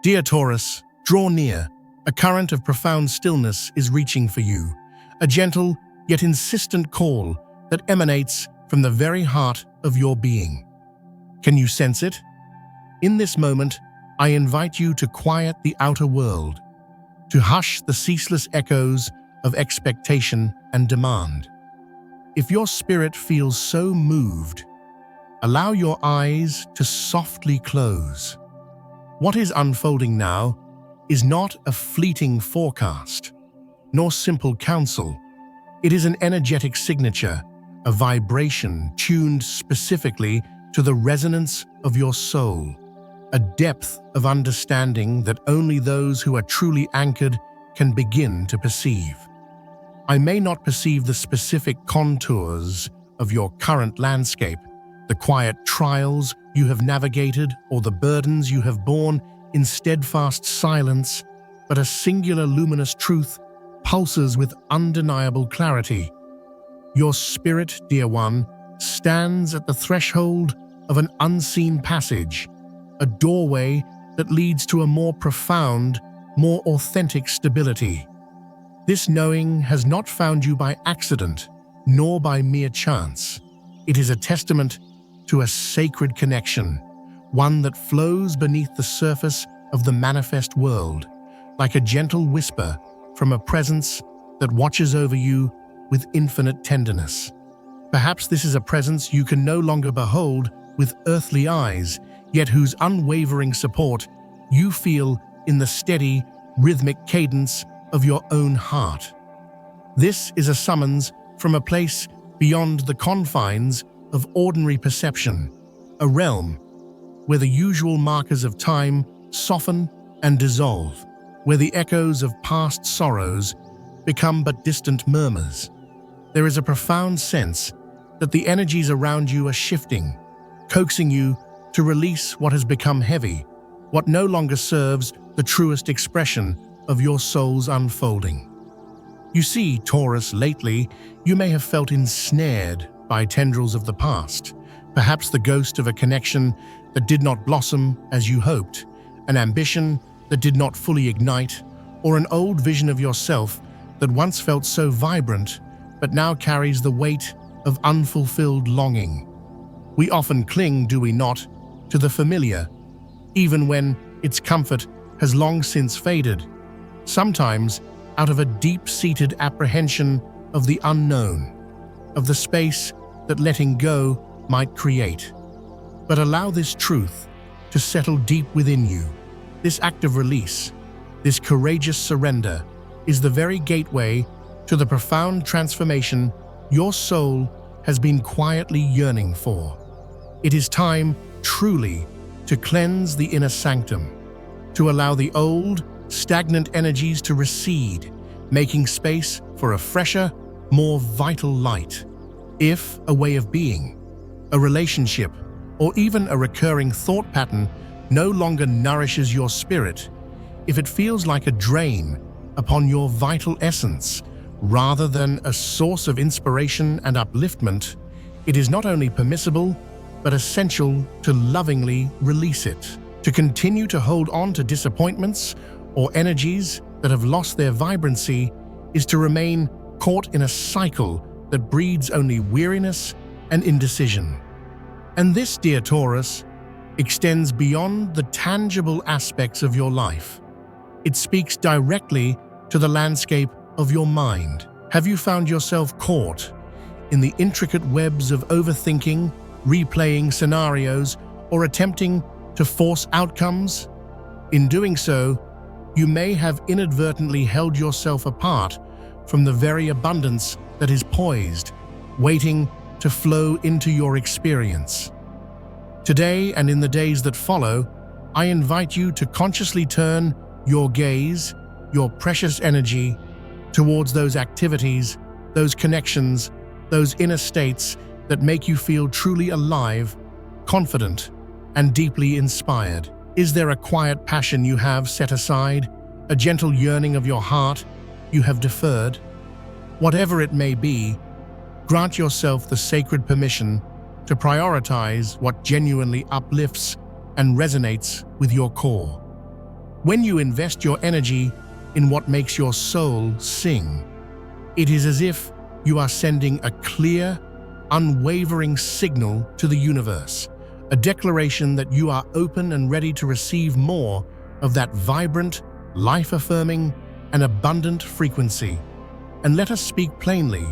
Dear Taurus, draw near. A current of profound stillness is reaching for you, a gentle yet insistent call that emanates from the very heart of your being. Can you sense it? In this moment, I invite you to quiet the outer world, to hush the ceaseless echoes of expectation and demand. If your spirit feels so moved, allow your eyes to softly close. What is unfolding now is not a fleeting forecast, nor simple counsel. It is an energetic signature, a vibration tuned specifically to the resonance of your soul, a depth of understanding that only those who are truly anchored can begin to perceive. I may not perceive the specific contours of your current landscape, the quiet trials you have navigated, or the burdens you have borne in steadfast silence, but a singular luminous truth pulses with undeniable clarity. Your spirit, dear one, stands at the threshold of an unseen passage, a doorway that leads to a more profound, more authentic stability. This knowing has not found you by accident, nor by mere chance. It is a testament to a sacred connection, one that flows beneath the surface of the manifest world, like a gentle whisper from a presence that watches over you with infinite tenderness. Perhaps this is a presence you can no longer behold with earthly eyes, yet whose unwavering support you feel in the steady, rhythmic cadence of your own heart. This is a summons from a place beyond the confines of ordinary perception, a realm where the usual markers of time soften and dissolve, where the echoes of past sorrows become but distant murmurs. There is a profound sense that the energies around you are shifting, coaxing you to release what has become heavy, what no longer serves the truest expression of your soul's unfolding. You see, Taurus, lately you may have felt ensnared by tendrils of the past, perhaps the ghost of a connection that did not blossom as you hoped, an ambition that did not fully ignite, or an old vision of yourself that once felt so vibrant but now carries the weight of unfulfilled longing. We often cling, do we not, to the familiar, even when its comfort has long since faded, sometimes out of a deep-seated apprehension of the unknown, of the space that letting go might create. But allow this truth to settle deep within you. This act of release, this courageous surrender, is the very gateway to the profound transformation your soul has been quietly yearning for. It is time, truly, to cleanse the inner sanctum, to allow the old, stagnant energies to recede, making space for a fresher, more vital light. If a way of being, a relationship, or even a recurring thought pattern no longer nourishes your spirit, if it feels like a drain upon your vital essence rather than a source of inspiration and upliftment, it is not only permissible but essential to lovingly release it. To continue to hold on to disappointments or energies that have lost their vibrancy is to remain caught in a cycle that breeds only weariness and indecision. And this, dear Taurus, extends beyond the tangible aspects of your life. It speaks directly to the landscape of your mind. Have you found yourself caught in the intricate webs of overthinking, replaying scenarios, or attempting to force outcomes? In doing so, you may have inadvertently held yourself apart from the very abundance that is poised, waiting to flow into your experience. Today and in the days that follow, I invite you to consciously turn your gaze, your precious energy, towards those activities, those connections, those inner states that make you feel truly alive, confident, and deeply inspired. Is there a quiet passion you have set aside, a gentle yearning of your heart you have deferred? Whatever it may be, grant yourself the sacred permission to prioritize what genuinely uplifts and resonates with your core. When you invest your energy in what makes your soul sing, it is as if you are sending a clear, unwavering signal to the universe, a declaration that you are open and ready to receive more of that vibrant, life-affirming, and abundant frequency. And let us speak plainly,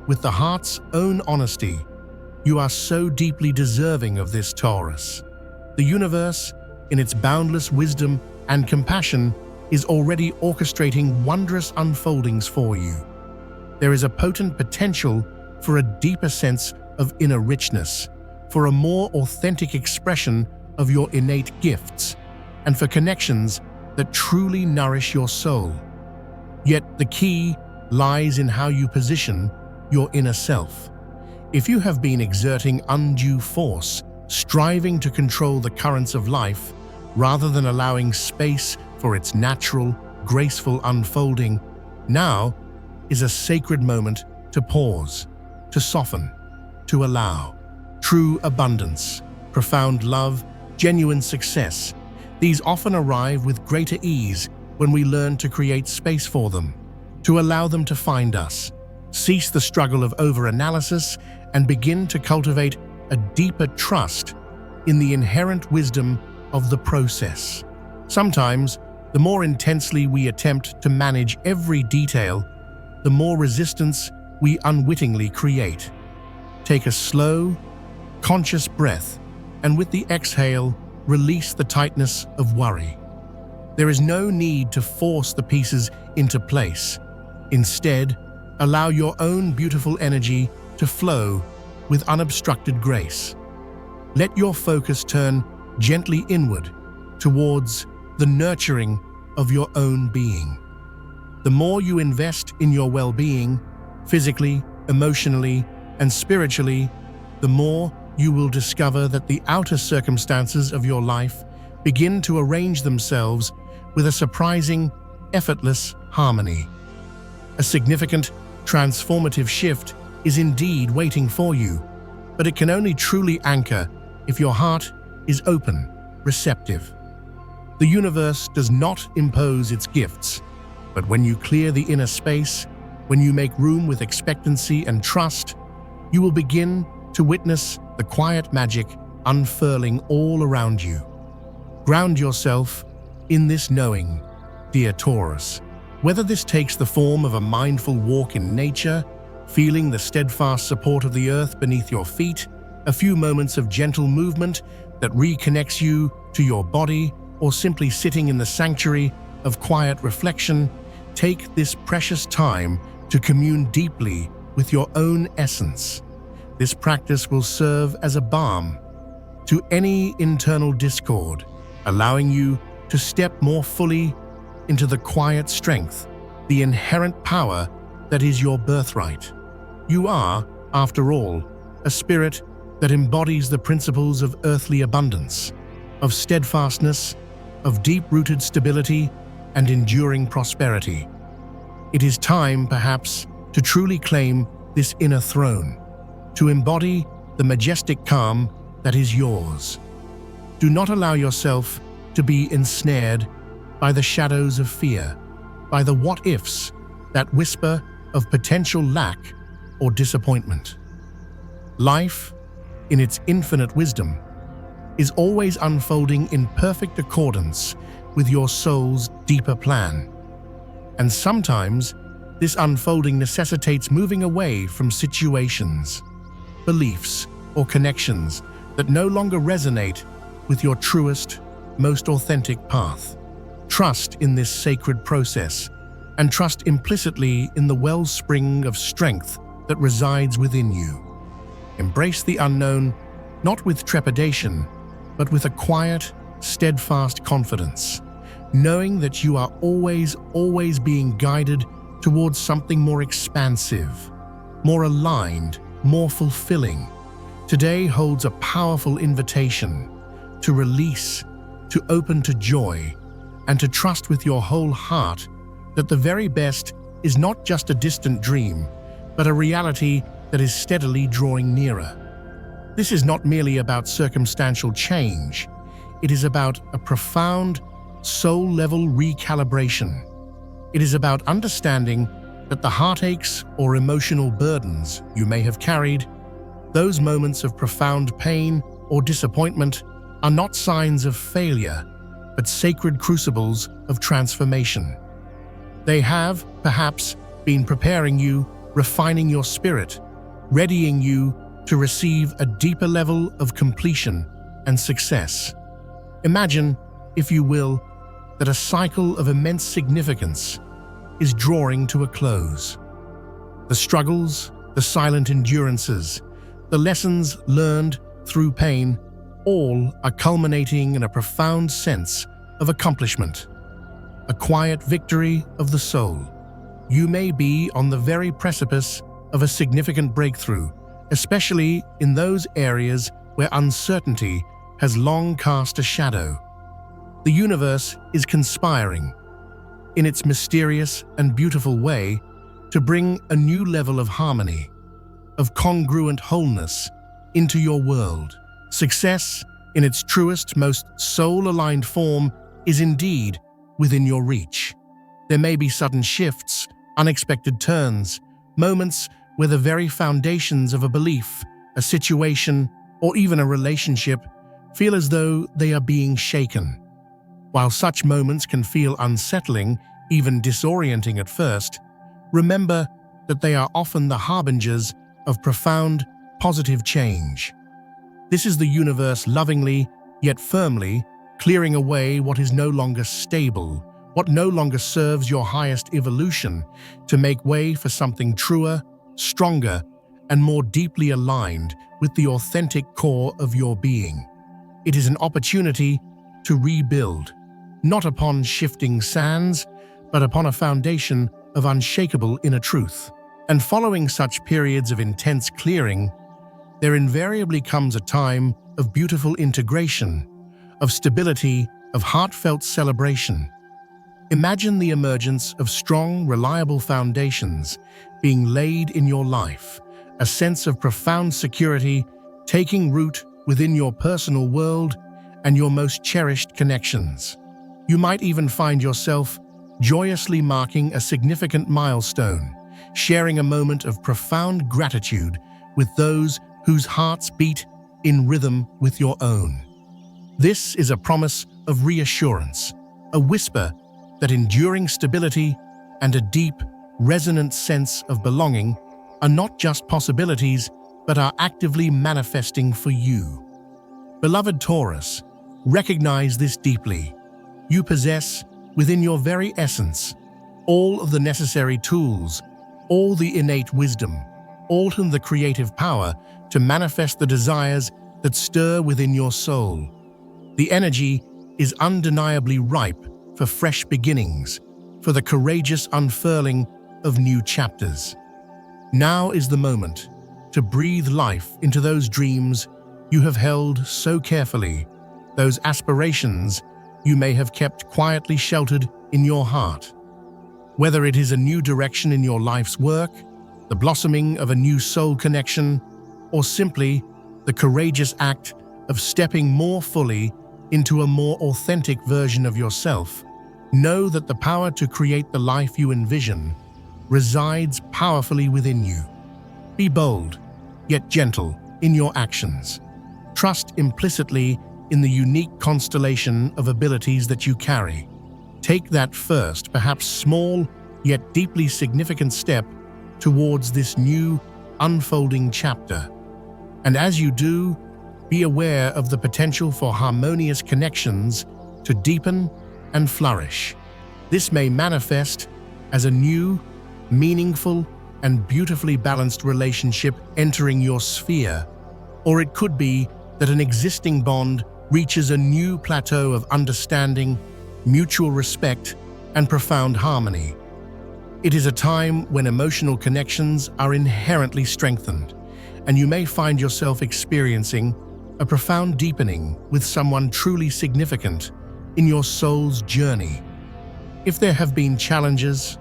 with the heart's own honesty. You are so deeply deserving of this, Taurus. The universe, in its boundless wisdom and compassion, is already orchestrating wondrous unfoldings for you. There is a potent potential for a deeper sense of inner richness, for a more authentic expression of your innate gifts, and for connections that truly nourish your soul. Yet the key lies in how you position your inner self. If you have been exerting undue force, striving to control the currents of life, rather than allowing space for its natural, graceful unfolding, now is a sacred moment to pause, to soften, to allow. True abundance, profound love, genuine success, these often arrive with greater ease when we learn to create space for them, to allow them to find us, cease the struggle of over-analysis, and begin to cultivate a deeper trust in the inherent wisdom of the process. Sometimes, the more intensely we attempt to manage every detail, the more resistance we unwittingly create. Take a slow, conscious breath, and with the exhale, release the tightness of worry. There is no need to force the pieces into place. Instead, allow your own beautiful energy to flow with unobstructed grace. Let your focus turn gently inward towards the nurturing of your own being. The more you invest in your well-being, physically, emotionally, and spiritually, the more you will discover that the outer circumstances of your life begin to arrange themselves with a surprising, effortless harmony. A significant, transformative shift is indeed waiting for you, but it can only truly anchor if your heart is open, receptive. The universe does not impose its gifts, but when you clear the inner space, when you make room with expectancy and trust, you will begin to witness the quiet magic unfurling all around you. Ground yourself in this knowing, dear Taurus. Whether this takes the form of a mindful walk in nature, feeling the steadfast support of the earth beneath your feet, a few moments of gentle movement that reconnects you to your body, or simply sitting in the sanctuary of quiet reflection, take this precious time to commune deeply with your own essence. This practice will serve as a balm to any internal discord, allowing you to step more fully into the quiet strength, the inherent power that is your birthright. You are, after all, a spirit that embodies the principles of earthly abundance, of steadfastness, of deep-rooted stability, and enduring prosperity. It is time, perhaps, to truly claim this inner throne, to embody the majestic calm that is yours. Do not allow yourself to be ensnared by the shadows of fear, by the what-ifs that whisper of potential lack or disappointment. Life, in its infinite wisdom, is always unfolding in perfect accordance with your soul's deeper plan. And sometimes, this unfolding necessitates moving away from situations, beliefs, or connections that no longer resonate with your truest, most authentic path. Trust in this sacred process, and trust implicitly in the wellspring of strength that resides within you. Embrace the unknown, not with trepidation, but with a quiet, steadfast confidence, knowing that you are always being guided towards something more expansive, more aligned, more fulfilling. Today holds a powerful invitation to release, to open to joy, and to trust with your whole heart that the very best is not just a distant dream, but a reality that is steadily drawing nearer. This is not merely about circumstantial change. It is about a profound, soul-level recalibration. It is about understanding that the heartaches or emotional burdens you may have carried, those moments of profound pain or disappointment, are not signs of failure, but sacred crucibles of transformation. They have, perhaps, been preparing you, refining your spirit, readying you to receive a deeper level of completion and success. Imagine, if you will, that a cycle of immense significance is drawing to a close. The struggles, the silent endurances, the lessons learned through pain, all are culminating in a profound sense of accomplishment, a quiet victory of the soul. You may be on the very precipice of a significant breakthrough, especially in those areas where uncertainty has long cast a shadow. The universe is conspiring, in its mysterious and beautiful way, to bring a new level of harmony, of congruent wholeness, into your world. Success, in its truest, most soul-aligned form, is indeed within your reach. There may be sudden shifts, unexpected turns, moments where the very foundations of a belief, a situation, or even a relationship feel as though they are being shaken. While such moments can feel unsettling, even disorienting at first, remember that they are often the harbingers of profound, positive change. This is the universe lovingly, yet firmly, clearing away what is no longer stable, what no longer serves your highest evolution, to make way for something truer, stronger, and more deeply aligned with the authentic core of your being. It is an opportunity to rebuild, not upon shifting sands, but upon a foundation of unshakable inner truth. And following such periods of intense clearing, there invariably comes a time of beautiful integration, of stability, of heartfelt celebration. Imagine the emergence of strong, reliable foundations being laid in your life, a sense of profound security taking root within your personal world and your most cherished connections. You might even find yourself joyously marking a significant milestone, sharing a moment of profound gratitude with those whose hearts beat in rhythm with your own. This is a promise of reassurance, a whisper that enduring stability and a deep, resonant sense of belonging are not just possibilities, but are actively manifesting for you. Beloved Taurus, recognize this deeply. You possess, within your very essence, all of the necessary tools, all the innate wisdom, all the creative power to manifest the desires that stir within your soul. The energy is undeniably ripe for fresh beginnings, for the courageous unfurling of new chapters. Now is the moment to breathe life into those dreams you have held so carefully, those aspirations you may have kept quietly sheltered in your heart. Whether it is a new direction in your life's work, the blossoming of a new soul connection, or simply the courageous act of stepping more fully into a more authentic version of yourself, know that the power to create the life you envision resides powerfully within you. Be bold, yet gentle in your actions. Trust implicitly in the unique constellation of abilities that you carry. Take that first, perhaps small, yet deeply significant step towards this new, unfolding chapter. And as you do, be aware of the potential for harmonious connections to deepen and flourish. This may manifest as a new, meaningful, and beautifully balanced relationship entering your sphere, or it could be that an existing bond reaches a new plateau of understanding, mutual respect, and profound harmony. It is a time when emotional connections are inherently strengthened, and you may find yourself experiencing a profound deepening with someone truly significant in your soul's journey. If there have been challenges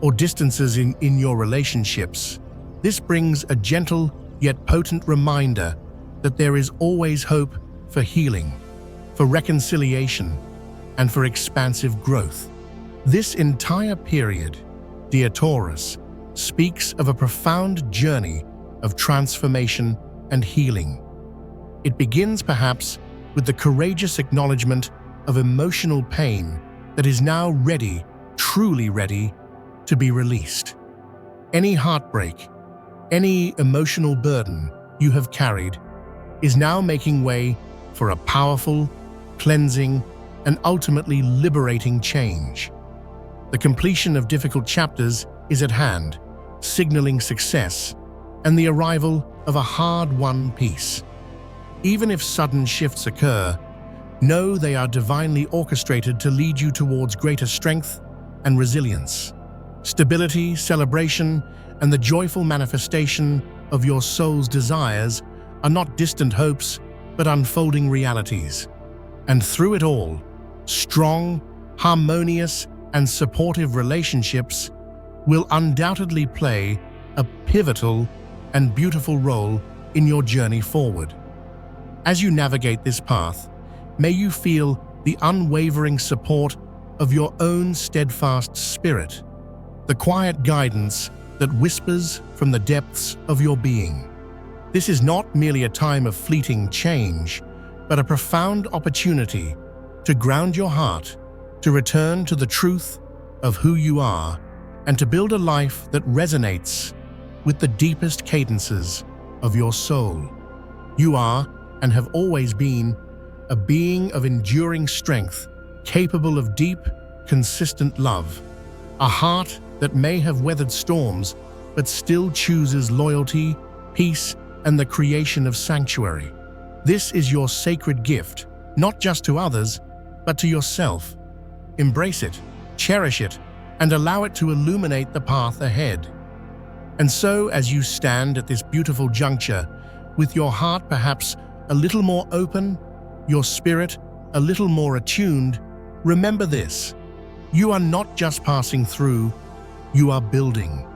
or distances in your relationships, this brings a gentle yet potent reminder that there is always hope for healing, for reconciliation, and for expansive growth. This entire period, dear Taurus, speaks of a profound journey of transformation and healing. It begins perhaps with the courageous acknowledgement of emotional pain that is now ready, truly ready, to be released. Any heartbreak, any emotional burden you have carried is now making way for a powerful, cleansing, and ultimately liberating change. The completion of difficult chapters is at hand, signaling success and the arrival of a hard-won peace. Even if sudden shifts occur, know they are divinely orchestrated to lead you towards greater strength and resilience. Stability, celebration, and the joyful manifestation of your soul's desires are not distant hopes, but unfolding realities. And through it all, strong, harmonious, and supportive relationships will undoubtedly play a pivotal and beautiful role in your journey forward. As you navigate this path, may you feel the unwavering support of your own steadfast spirit, the quiet guidance that whispers from the depths of your being. This is not merely a time of fleeting change, but a profound opportunity to ground your heart, to return to the truth of who you are, and to build a life that resonates with the deepest cadences of your soul. You are, and have always been, a being of enduring strength, capable of deep, consistent love. A heart that may have weathered storms, but still chooses loyalty, peace, and the creation of sanctuary. This is your sacred gift, not just to others, but to yourself. Embrace it, cherish it, and allow it to illuminate the path ahead. And so, as you stand at this beautiful juncture, with your heart perhaps a little more open, your spirit a little more attuned, remember this: you are not just passing through, you are building,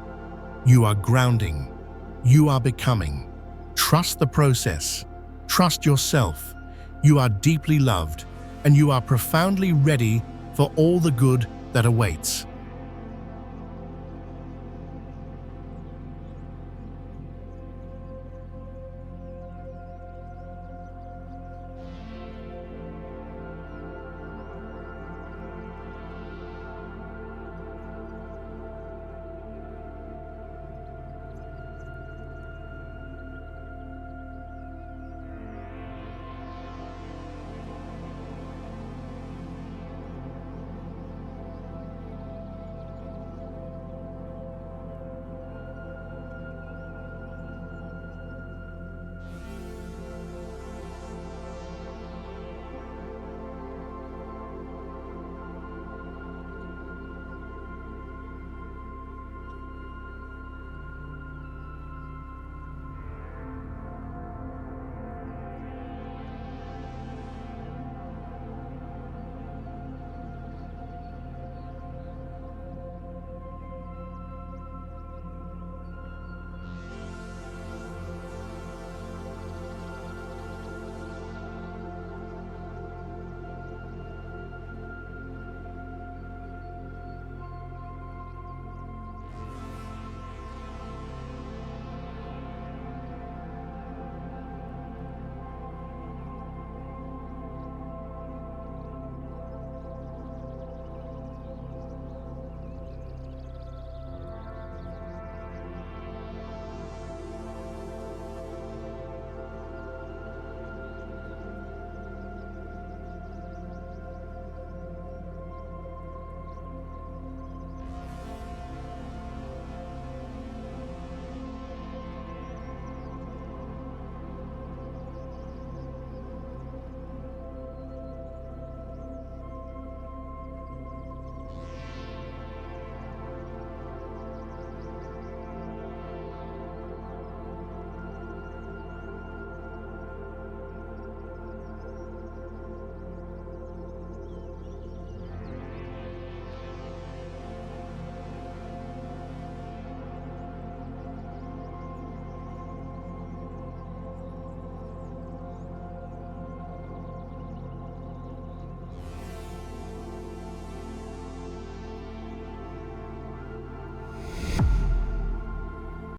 you are grounding, you are becoming. Trust the process, trust yourself. You are deeply loved, and you are profoundly ready for all the good that awaits.